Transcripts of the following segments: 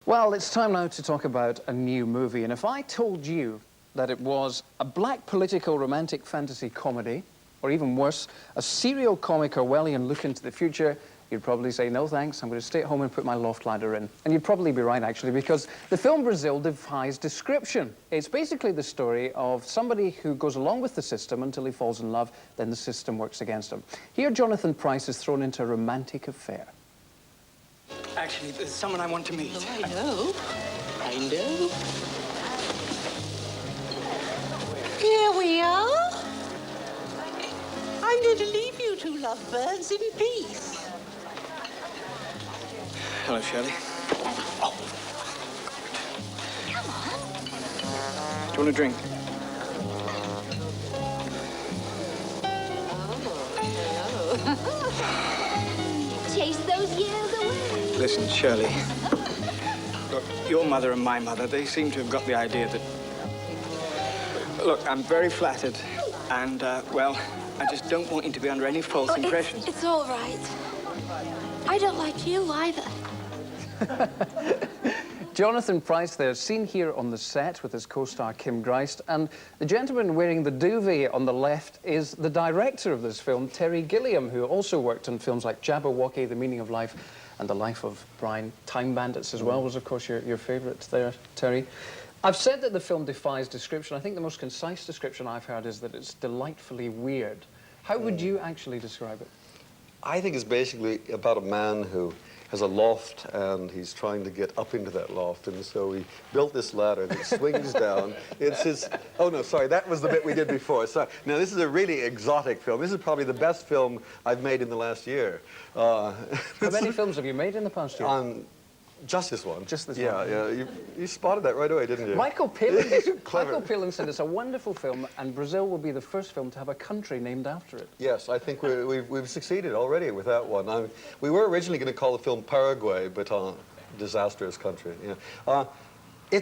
Well, it's time now to talk about a new movie, and if I told you that it was a black political romantic fantasy comedy, or even worse, a serial comic Orwellian look into the future, you'd probably say, no thanks, I'm going to stay at home and put my loft ladder in. And you'd probably be right, actually, because the film Brazil defies description. It's basically the story of somebody who goes along with the system until he falls in love, then the system works against him. Here, Jonathan Pryce is thrown into a romantic affair. Actually, there's someone I want to meet. Oh, I know. I know. Here we are. I'm going to leave you two lovebirds in peace. Hello, Shirley. Oh. Come on. Do you want a drink? Oh. Chase those years away. Listen, Shirley. Look, your mother and my mother, they seem to have got the idea that... Look, I'm very flattered, and, well, I just don't want you to be under any false impressions. It's all right. I don't like you either. Jonathan Pryce there, seen here on the set with his co-star Kim Greist, and the gentleman wearing the duvet on the left is the director of this film, Terry Gilliam, who also worked on films like Jabberwocky, The Meaning of Life, and The Life of Brian. Time Bandits as well was, of course, your favourite there, Terry. I've said that the film defies description. I think the most concise description I've heard is that it's delightfully weird. How would you actually describe it? I think it's basically about a man who has a loft and he's trying to get up into that loft, and so he built this ladder that swings down. It's his... Oh, no, sorry, that was the bit we did before. Sorry. Now, this is a really exotic film. This is probably the best film I've made in the last year. How many films have you made in the past year? Just this one. Just this one. Yeah. You spotted that right away, didn't you? Michael Palin said it's a wonderful film, and Brazil will be the first film to have a country named after it. Yes, I think we've succeeded already with that one. We were originally going to call the film Paraguay, but disastrous country. Yeah.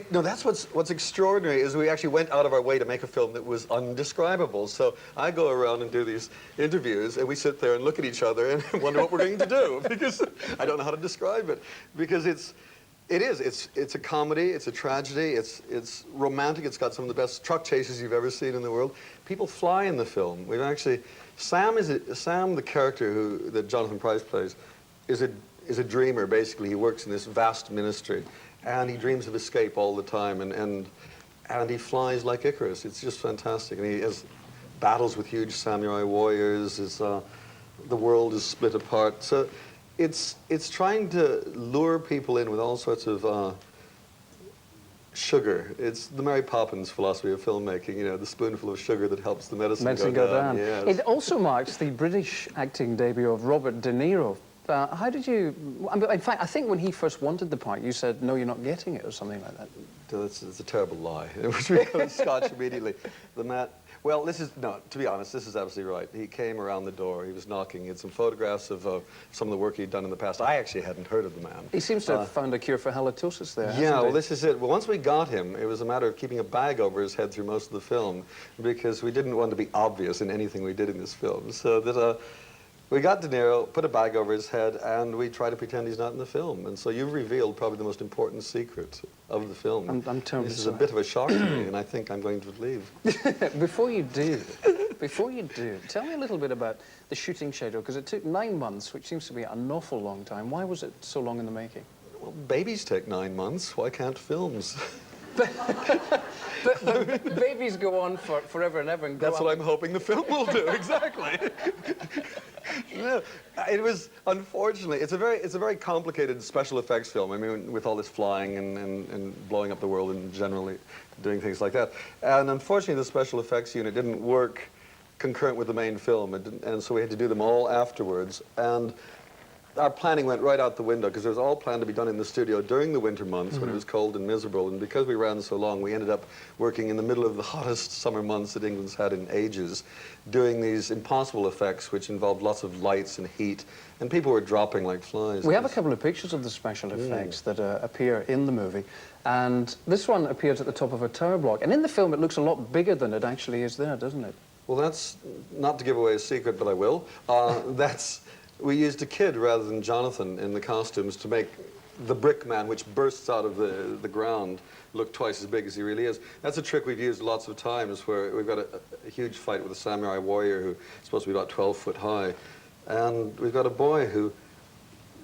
No, that's what's extraordinary is we actually went out of our way to make a film that was undescribable. So I go around and do these interviews, and we sit there and look at each other and wonder what we're going to do, because I don't know how to describe it. Because it's a comedy, it's a tragedy, it's romantic, it's got some of the best truck chases you've ever seen in the world. People fly in the film. We've actually... Sam, the character that Jonathan Pryce plays, is a dreamer, basically. He works in this vast ministry. And he dreams of escape all the time, and he flies like Icarus. It's just fantastic. And he has battles with huge samurai warriors. The world is split apart. So it's trying to lure people in with all sorts of sugar. It's the Mary Poppins philosophy of filmmaking, you know, the spoonful of sugar that helps the medicine go down. Yes. It also marks the British acting debut of Robert De Niro. How did you... in fact, I think when he first wanted the part, you said, no, you're not getting it, or something like that. It's a terrible lie. It was really Scotch immediately. Well, to be honest, this is absolutely right. He came around the door, he was knocking, he had some photographs of some of the work he'd done in the past. I actually hadn't heard of the man. He seems to have found a cure for halitosis there, yeah, well, this is it. Well, once we got him, it was a matter of keeping a bag over his head through most of the film, because we didn't want to be obvious in anything we did in this film. So that... we got De Niro, put a bag over his head, and we try to pretend he's not in the film. And so you've revealed probably the most important secret of the film. I'm terribly This is a bit of a shock to me, and I think I'm going to leave. Before you do, tell me a little bit about the shooting schedule, because it took 9 months, which seems to be an awful long time. Why was it so long in the making? Well, babies take 9 months. Why can't films? But babies go on forever and ever and grow That's up. what I'm hoping the film will do, exactly. No, it was, unfortunately, it's a very complicated special effects film. I mean, with all this flying and blowing up the world and generally doing things like that. And unfortunately, the special effects unit didn't work concurrent with the main film, and so we had to do them all afterwards. And our planning went right out the window, because it was all planned to be done in the studio during the winter months when it was cold and miserable. And because we ran so long, we ended up working in the middle of the hottest summer months that England's had in ages, doing these impossible effects which involved lots of lights and heat, and people were dropping like flies. We have a couple of pictures of the special effects that appear in the movie, and this one appears at the top of a tower block. And in the film, it looks a lot bigger than it actually is there, doesn't it? Well, that's not to give away a secret, but I will. We used a kid rather than Jonathan in the costumes to make the brick man, which bursts out of the ground, look twice as big as he really is. That's a trick we've used lots of times, where we've got a huge fight with a samurai warrior who's supposed to be about 12 foot high. And we've got a boy who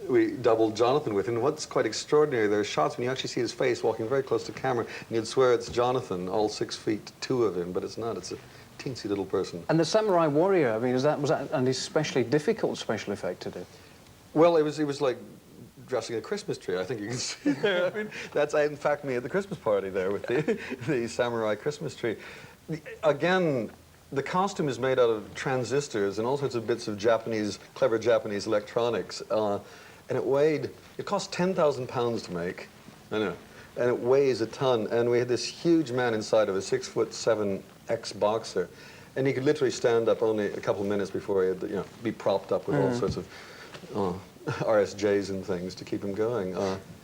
we doubled Jonathan with. And what's quite extraordinary, there are shots when you actually see his face walking very close to camera, and you'd swear it's Jonathan, all 6'2" of him, but it's not. It's a teensy little person. And the samurai warrior, I mean, was that an especially difficult special effect to do? Well, it was like dressing a Christmas tree, I think you can see there. I mean, that's in fact me at the Christmas party there with the samurai Christmas tree. Again, the costume is made out of transistors and all sorts of bits of clever Japanese electronics. And it cost 10,000 pounds to make, I know, and it weighs a ton. And we had this huge man inside of a 6'7" ex-boxer, and he could literally stand up only a couple of minutes before he had to, be propped up with all sorts of RSJs and things to keep him going.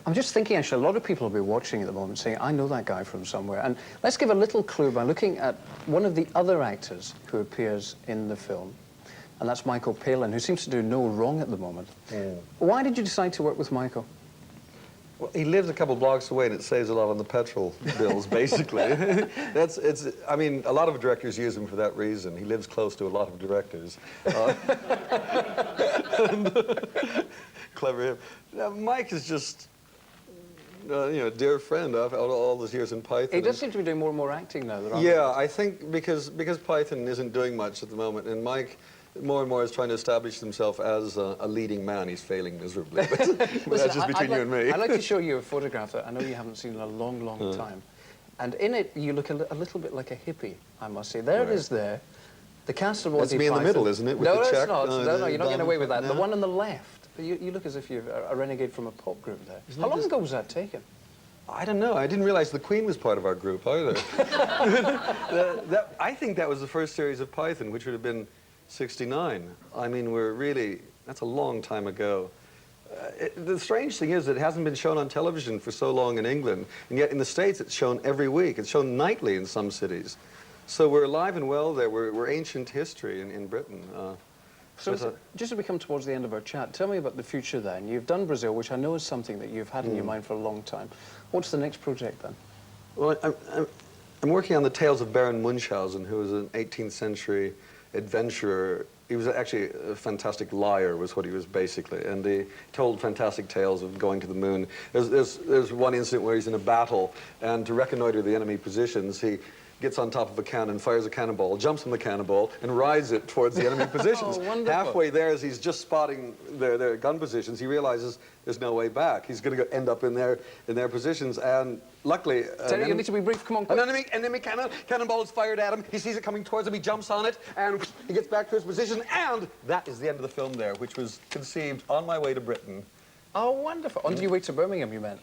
I'm just thinking, actually, a lot of people will be watching at the moment saying, I know that guy from somewhere. And let's give a little clue by looking at one of the other actors who appears in the film. And that's Michael Palin, who seems to do no wrong at the moment. Why did you decide to work with Michael? Well, he lives a couple blocks away, and it saves a lot on the petrol bills, basically. I mean, a lot of directors use him for that reason. He lives close to a lot of directors. Clever him. Now, Mike is just, a dear friend after all those years in Python. He does seem to be doing more and more acting now. Yeah, I think because Python isn't doing much at the moment, and Mike more and more is trying to establish himself as a leading man. He's failing miserably, but that's just between you and me. I'd like to show you a photograph that I know you haven't seen in a long, long time. And in it, you look a little bit like a hippie, I must say. There it is there. The cast of Monty Python. That's me in the middle, isn't it? With No, the check? it's not. No, you're not getting away with that. No? The one on the left. You look as if you're a renegade from a pop group there. How long ago was that taken? I don't know. I didn't realize the Queen was part of our group either. I think that was the first series of Python, which would have been 69. I mean, that's a long time ago. The strange thing is that it hasn't been shown on television for so long in England, and yet in the States it's shown every week. It's shown nightly in some cities. So we're alive and well there. We're ancient history in Britain. So just as we come towards the end of our chat, tell me about the future then. You've done Brazil, which I know is something that you've had in your mind for a long time. What's the next project then? Well, I'm working on the tales of Baron Munchausen, who was an 18th century adventurer. He was actually a fantastic liar, was what he was basically, and he told fantastic tales of going to the moon. There's one incident where he's in a battle, and to reconnoiter the enemy positions, he gets on top of a cannon, fires a cannonball, jumps on the cannonball, and rides it towards the enemy positions. Halfway there, as he's just spotting their gun positions, he realizes there's no way back. He's going to end up in their positions, and luckily... you need to be brief, come on. An enemy cannonball is fired at him, he sees it coming towards him, he jumps on it, and he gets back to his position, and that is the end of the film there, which was conceived on my way to Britain. Oh, wonderful. On your way to Birmingham, you meant?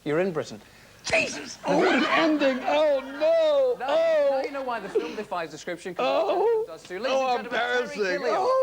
You're in Britain. Jesus! Oh, what an ending! Oh, no! Now you know why the film defies description. Oh, Ladies and gentlemen, embarrassing! Gilliam. Oh.